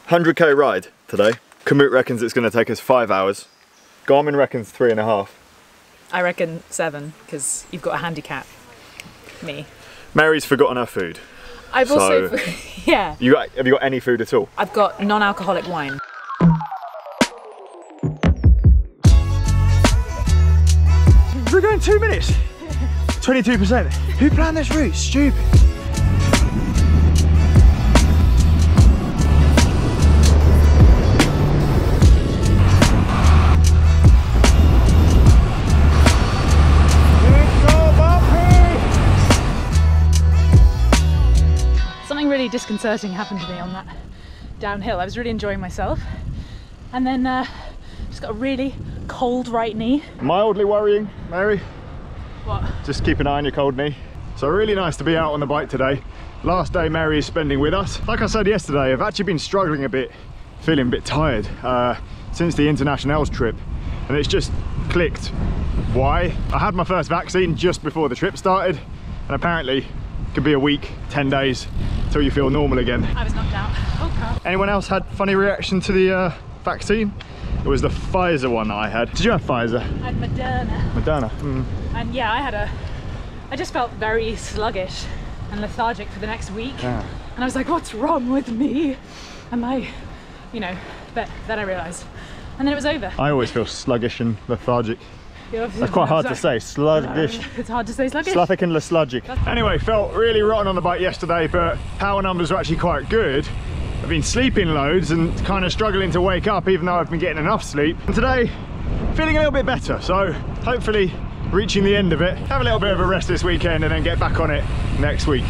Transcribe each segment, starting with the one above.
100k ride today. Kamut reckons it's going to take us 5 hours. Garmin reckons 3.5. I reckon 7, because you've got a handicap. Me. Mary's forgotten her food. I've also, yeah. Have you got any food at all? I've got non-alcoholic wine. We're going 2 minutes. 22%. Who planned this route? Stupid. Something really disconcerting happened to me on that downhill. I was really enjoying myself, and then just got a really cold right knee. Mildly worrying, Mary. What? Just keep an eye on your cold knee. So really nice to be out on the bike today. Last day Mary is spending with us. Like I said yesterday, I've actually been struggling a bit, feeling a bit tired since the Internationals trip, and it's just clicked why. I had my first vaccine just before the trip started, and apparently it could be a week, 10 days till you feel normal again. I was knocked out. Oh God. Anyone else had funny reaction to the vaccine? It was the Pfizer one that I had. Did you have Pfizer? I had Moderna. Moderna. Mm. And yeah, I just felt very sluggish and lethargic for the next week. Yeah. And I was like, what's wrong with me? Am I, you know, but then I realised. And then it was over. I always feel sluggish and lethargic. That's quite hard to say, sluggish. It's hard to say sluggish. Sluthic and lethargic. Anyway, felt really rotten on the bike yesterday, but power numbers were actually quite good. I've been sleeping loads and kind of struggling to wake up even though I've been getting enough sleep. And today, feeling a little bit better. So hopefully reaching the end of it, have a little bit of a rest this weekend and then get back on it next week.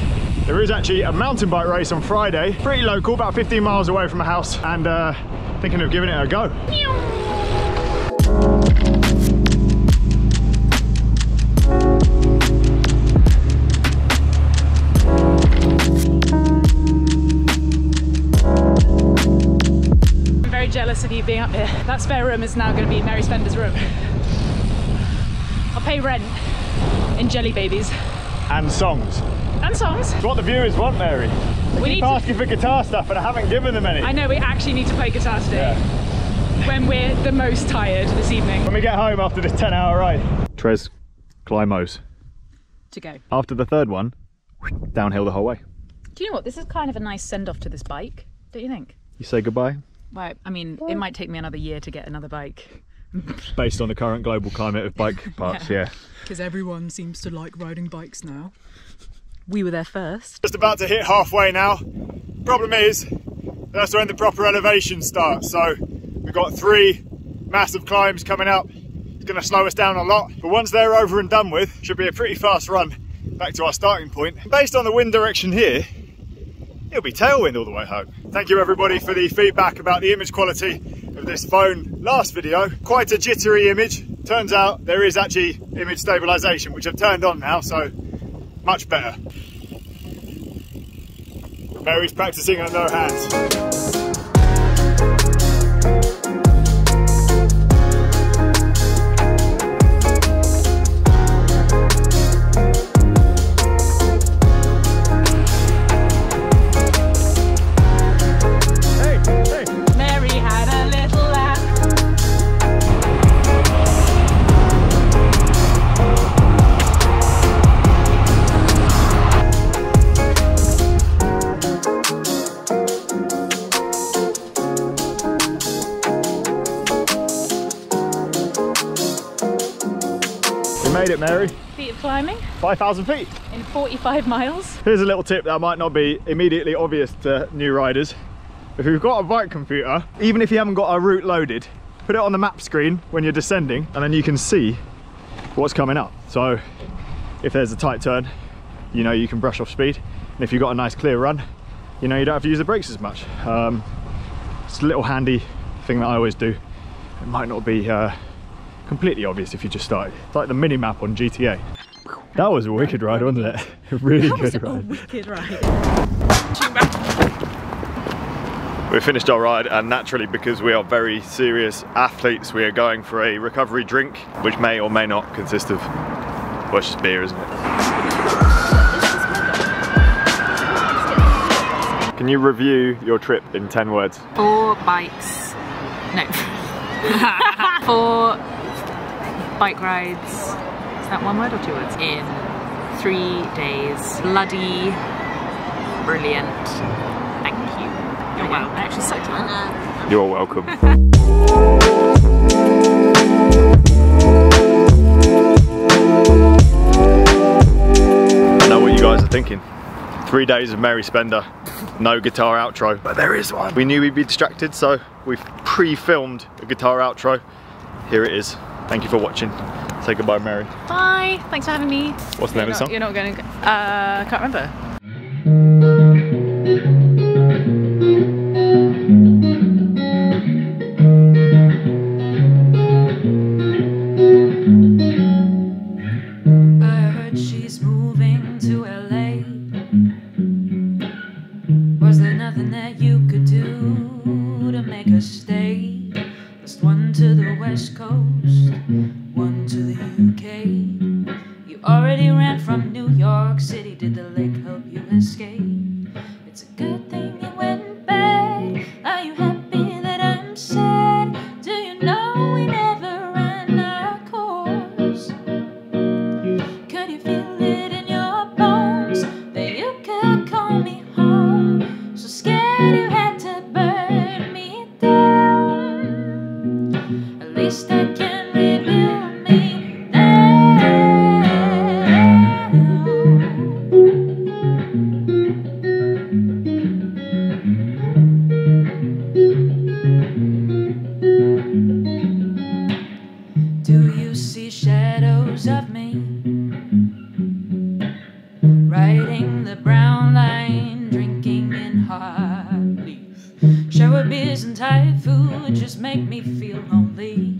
There is actually a mountain bike race on Friday, pretty local, about 15 miles away from my house, and thinking of giving it a go. Jealous of you being up here. That spare room is now going to be Mary Spender's room. I'll pay rent in jelly babies. And songs. And songs. It's what the viewers want, Mary. They keep asking for guitar stuff and I haven't given them any. I know, we actually need to play guitar today. Yeah. When we're the most tired this evening. When we get home after this 10-hour ride. Tres Climbos. To go. After the third one, downhill the whole way. Do you know what? This is kind of a nice send-off to this bike, don't you think? You say goodbye? Well, I mean, it might take me another year to get another bike. Based on the current global climate of bike parts, yeah. Because everyone seems to like riding bikes now. We were there first. Just about to hit halfway now. Problem is, that's when the proper elevation starts. So we've got 3 massive climbs coming up. It's going to slow us down a lot. But once they're over and done with, should be a pretty fast run back to our starting point. Based on the wind direction here, it'll be tailwind all the way home. Thank you everybody for the feedback about the image quality of this phone last video. Quite a jittery image. Turns out there is actually image stabilization, which I've turned on now, so much better. Mary's practicing on no hands. Made it, Mary. Feet of climbing. 5,000 feet. In 45 miles. Here's a little tip that might not be immediately obvious to new riders. If you've got a bike computer, even if you haven't got a route loaded, put it on the map screen when you're descending and then you can see what's coming up. So if there's a tight turn, you know you can brush off speed. And if you've got a nice clear run, you know you don't have to use the brakes as much. It's a little handy thing that I always do. It might not be completely obvious if you just started. It's like the mini map on GTA. That was a wicked ride, wasn't it? A really good ride. A wicked ride. We finished our ride, and naturally, because we are very serious athletes, we are going for a recovery drink, which may or may not consist of, well, it's just beer, isn't it? Can you review your trip in 10 words? 4 bikes. No. 4 bike rides. Is that 1 word or 2 words? In 3 days. Bloody brilliant. Thank you. You're welcome. I actually sucked it. You're welcome. I know what you guys are thinking. 3 days of merry spender, no guitar outro, but there is one. We knew we'd be distracted, so we've pre-filmed a guitar outro. Here it is. Thank you for watching. Say goodbye, Mary. Bye. Thanks for having me. What's the name of the song? You're not going to. Can't remember. I heard she's moving to LA. Was there nothing that you could do to make her stay? Just one to the West Coast, one to the UK. You already ran from New York City. Did the lake help you escape? It's a good thing you went back. Are you happy that I'm sad? Do you know we never ran our course? Could you feel it in your bones that you could call me home? So scared you had to burn me down. At least I can rebuild me now. Do you see shadows of me riding the brown line, drinking in hot leaf? Shower beers and Thai food just make me feel lonely.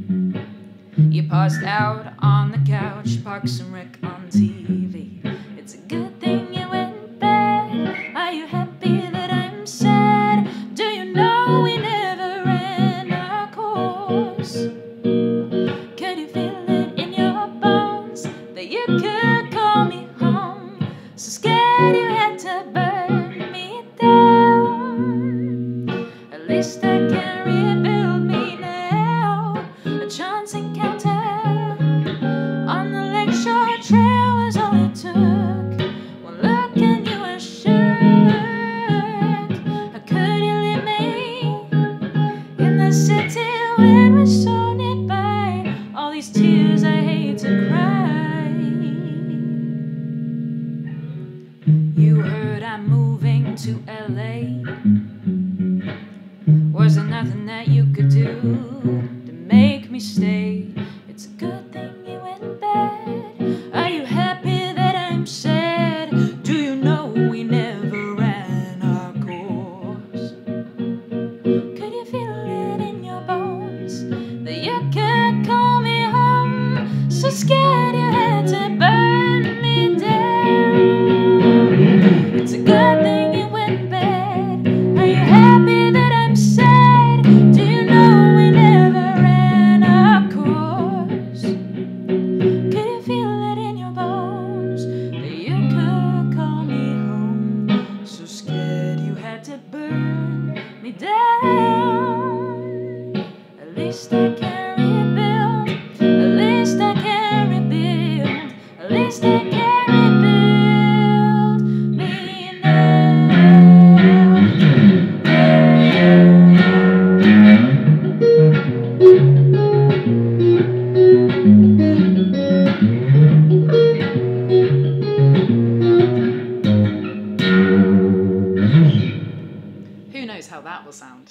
You passed out on the couch, Parks and Rec on TV. It's a good thing you went back. Are you happy that I'm sad? Do you know we never ran our course? Could you feel it in your bones that you could call me home? So scared you had to burn me down. At least I can rebuild me now. A chance encounter on the lakeshore trail was all it took. One look and you were shook. How could you leave me in the city when we're so nearby? All these tears I hate to cry. You heard I'm moving to LA. Was there nothing that you could do to make me stay? It's a good thing you went bad. Are you happy that I'm sad? Do you know we never ran our course? Could you feel it in your bones that you could call me home? So scared you had to burn me down. It's a good thing you went bad. Are you happy that I'm sad? Do you know we never ran our course? Could you feel it in your bones that you could call me home? So scared you had to burn me down. At least I can rebuild. At least I can rebuild. At least I can rebuild me now. Who knows how that will sound?